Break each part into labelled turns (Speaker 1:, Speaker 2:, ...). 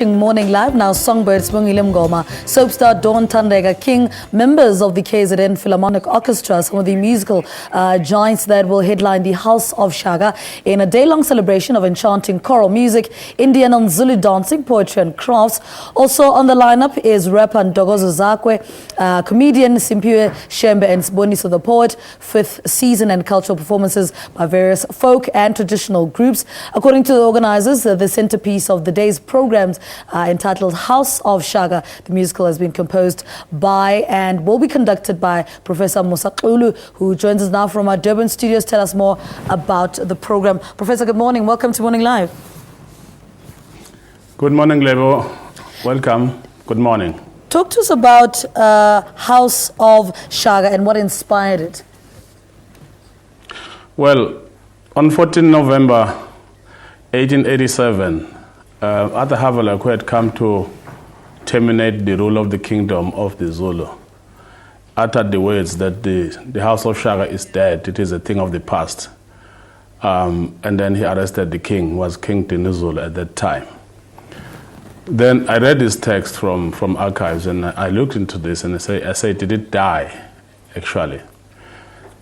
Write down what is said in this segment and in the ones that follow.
Speaker 1: Morning Live, now Songbird Sibongile Mngoma, soapstar Dawn Tandeka King, members of the KZN Philharmonic Orchestra, some of the musical giants that will headline the House of Shaka in a day-long celebration of enchanting choral music, Indian and Zulu dancing, poetry and crafts. Also on the lineup is rapper Ntokozo Zakwe, comedian Simphiwe Shembe and Sboniso da Poet, fifth season and cultural performances by various folk and traditional groups. According to the organizers, the centerpiece of the day's programs entitled House of Shaka. The musical has been composed by and will be conducted by Professor Musa Xulu, who joins us now from our Durban studios. Tell us more about the program. Professor, good morning. Welcome to Morning Live.
Speaker 2: Good morning, Lebo. Welcome. Good morning.
Speaker 1: Talk to us about House of Shaka and what inspired it.
Speaker 2: Well, on 14 November 1887, Arthur Havelock, who had come to terminate the rule of the kingdom of the Zulu, uttered the words that the House of Shaka is dead, it is a thing of the past. And then he arrested the king, was King Dinizulu at that time. Then I read this text from archives, and I looked into this, and I said, did it die, actually?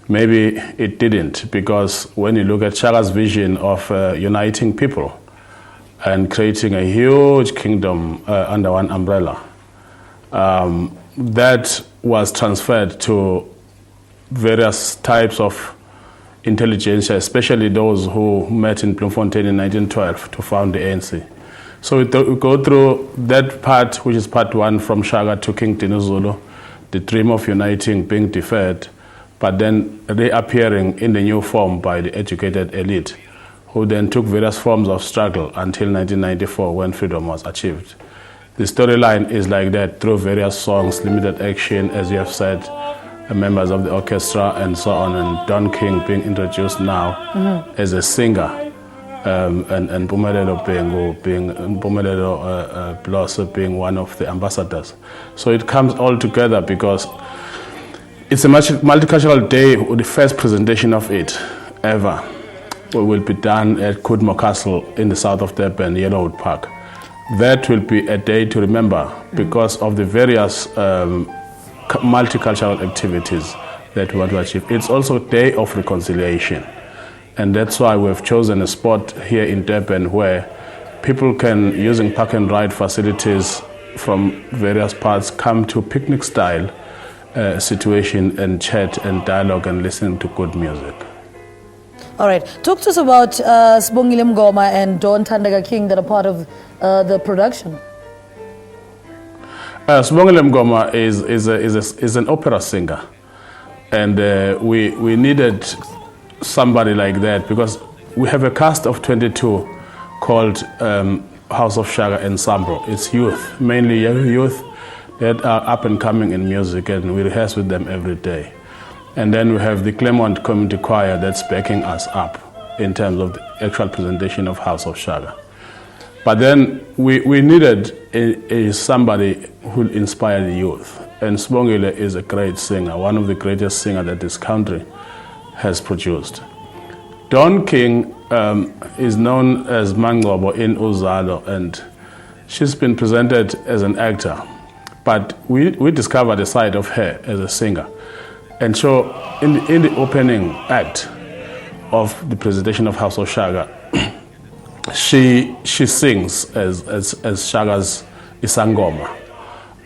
Speaker 2: Maybe it didn't, because when you look at Shaka's vision of uniting people, and creating a huge kingdom under one umbrella. That was transferred to various types of intelligentsia, especially those who met in Bloemfontein in 1912 to found the ANC. So we go through that part, which is part one, from Shaka to King Dinizulu, the dream of uniting being deferred, but then reappearing in the new form by the educated elite, who then took various forms of struggle until 1994 when freedom was achieved. The storyline is like that through various songs, limited action, as you have said, members of the orchestra and so on, and Dawn King being introduced now as a singer, and Mpumelelo Bloss being one of the ambassadors. So it comes all together because it's a multicultural day, the first presentation of it ever. Will be done at Kudmo Castle in the south of Durban, Yellowwood Park. That will be a day to remember because of the various multicultural activities that we want to achieve. It's also a day of reconciliation, and that's why we've chosen a spot here in Durban where people can, using park and ride facilities from various parts, come to picnic style situation and chat and dialogue and listen to good music.
Speaker 1: All right. Talk to us about Sibongile Mngoma and Dawn Tandeka King that are part of the production.
Speaker 2: Sbongile Mngoma is an opera singer, and we needed somebody like that because we have a cast of 22 called House of Shaka Ensemble. It's youth, mainly young youth that are up and coming in music, and we rehearse with them every day. And then we have the Claremont Community Choir that's backing us up in terms of the actual presentation of House of Shaka. But then we needed somebody who inspired the youth. And Sibongile is a great singer, one of the greatest singers that this country has produced. Dawn King is known as Mangobo in Uzalo, and she's been presented as an actor. But we discovered a side of her as a singer. And so in the opening act of the presentation of House of Shaka, she sings as Shaka's Isangoma,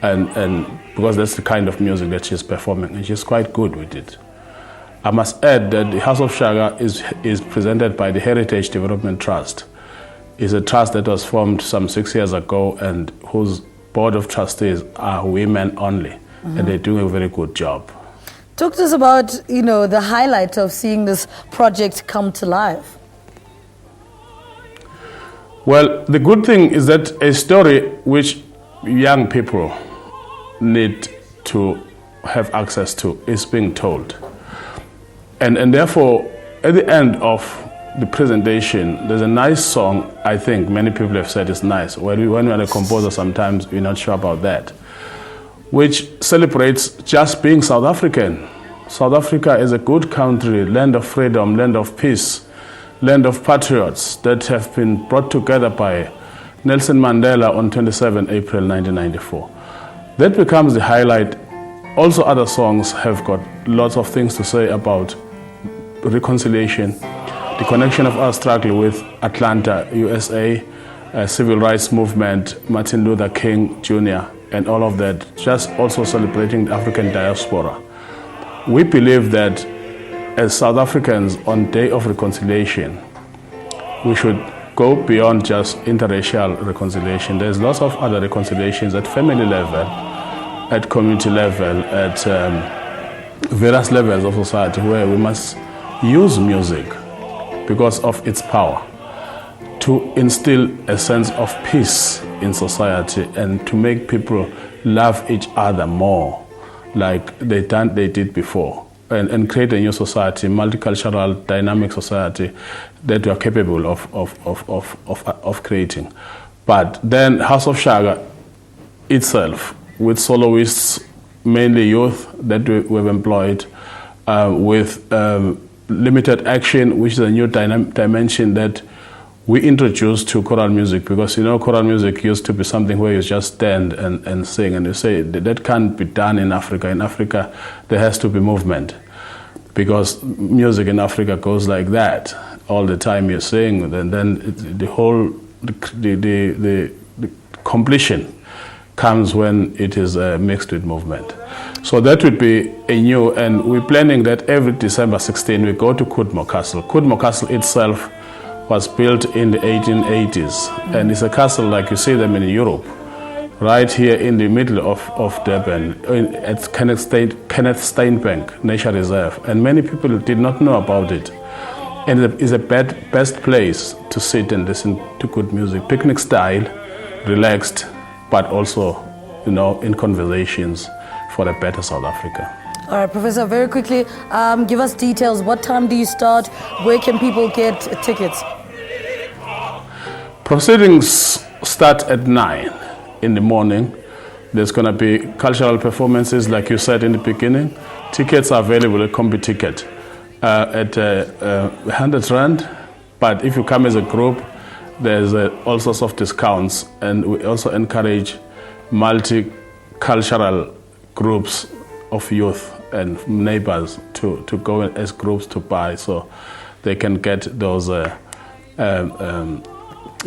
Speaker 2: and because that's the kind of music that she's performing, and she's quite good with it. I must add that the House of Shaka is presented by the Heritage Development Trust. It's a trust that was formed some 6 years ago and whose board of trustees are women only, and they're doing a very good job.
Speaker 1: Talk to us about, the highlight of seeing this project come to life.
Speaker 2: Well, the good thing is that a story which young people need to have access to is being told. And therefore, at the end of the presentation, there's a nice song, I think many people have said is nice. When we're a composer, sometimes we're not sure about that, which celebrates just being South African. South Africa is a good country, land of freedom, land of peace, land of patriots that have been brought together by Nelson Mandela on 27 April 1994. That becomes the highlight. Also other songs have got lots of things to say about reconciliation, the connection of our struggle with Atlanta, USA, civil rights movement, Martin Luther King Jr., and all of that, just also celebrating the African diaspora. We believe that as South Africans on Day of Reconciliation, we should go beyond just interracial reconciliation. There's lots of other reconciliations at family level, at community level, at various levels of society where we must use music because of its power to instill a sense of peace in society and to make people love each other more like they did before, and create a new society, multicultural, dynamic society that we are capable of creating. But then House of Shaka itself, with soloists, mainly youth that we've employed, with limited action, which is a new dimension that we introduced to choral music, because choral music used to be something where you just stand and sing, and you say that can't be done in Africa. In Africa, there has to be movement, because music in Africa goes like that all the time. You sing, and then the whole the completion comes when it is mixed with movement. So that would be a new, and we're planning that every December 16 we go to Kudmo Castle. Kudmo Castle itself was built in the 1880s, and it's a castle like you see them in Europe, right here in the middle of Durban, at Kenneth Steinbank Nature Reserve, and many people did not know about it. And it's a best place to sit and listen to good music, picnic style, relaxed, but also, in conversations for a better South Africa.
Speaker 1: All right, Professor, very quickly, give us details. What time do you start? Where can people get tickets? Proceedings
Speaker 2: start at 9 in the morning. There's going to be cultural performances, like you said in the beginning. Tickets are available at Combi Ticket at 100 Rand. But if you come as a group, there's all sorts of discounts. And we also encourage multicultural groups of youth and neighbors to go as groups to buy, so they can get those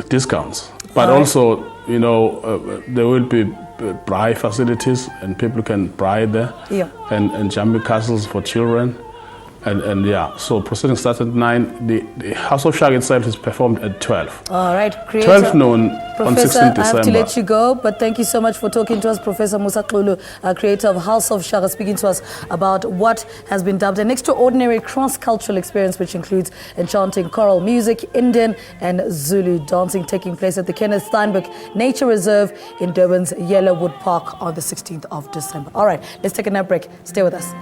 Speaker 2: discounts. But also, there will be braai facilities, and people can braai there, and jumping castles for children. And so proceedings start at 9. The House of Shaka itself is performed at 12.
Speaker 1: All right,
Speaker 2: 12 noon on 16th December.
Speaker 1: I have to let you go, but thank you so much for talking to us, Professor Musa Xulu, creator of House of Shaka, speaking to us about what has been dubbed an extraordinary cross-cultural experience, which includes enchanting choral music, Indian and Zulu dancing, taking place at the Kenneth Steinbank Nature Reserve in Durban's Yellowwood Park on the 16th of December. All right, let's take a nap break. Stay with us.